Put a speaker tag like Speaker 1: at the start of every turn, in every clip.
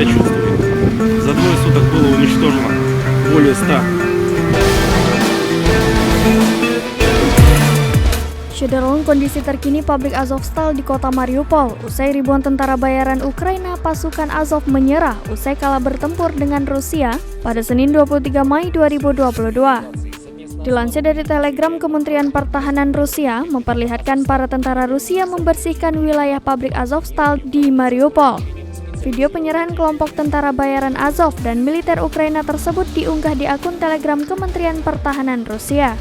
Speaker 1: себя чувствует. За двое суток было уничтожено более 100.
Speaker 2: Syederung kondisi terkini pabrik Azovstal di kota Mariupol. Usai ribuan tentara bayaran Ukraina, pasukan Azov menyerah usai kalah bertempur dengan Rusia pada Senin 23 Mei 2022. Dilansir dari Telegram, Kementerian Pertahanan Rusia memperlihatkan para tentara Rusia membersihkan wilayah pabrik Azovstal di Mariupol. Video penyerahan kelompok tentara bayaran Azov dan militer Ukraina tersebut diunggah di akun Telegram Kementerian Pertahanan Rusia.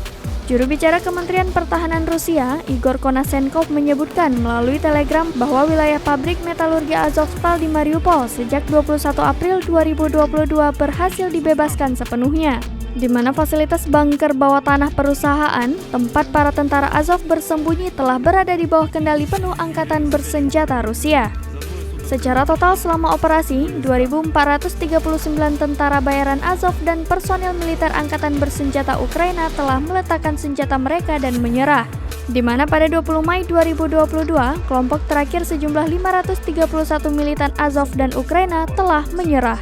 Speaker 2: Juru bicara Kementerian Pertahanan Rusia, Igor Konasenkov, menyebutkan melalui Telegram bahwa wilayah pabrik metalurgi Azovstal di Mariupol sejak 21 April 2022 berhasil dibebaskan sepenuhnya, di mana fasilitas bunker bawah tanah perusahaan, tempat para tentara Azov bersembunyi, telah berada di bawah kendali penuh Angkatan Bersenjata Rusia. Secara total selama operasi, 2.439 tentara bayaran Azov dan personil militer Angkatan Bersenjata Ukraina telah meletakkan senjata mereka dan menyerah, di mana pada 20 Mei 2022, kelompok terakhir sejumlah 531 militan Azov dan Ukraina telah menyerah.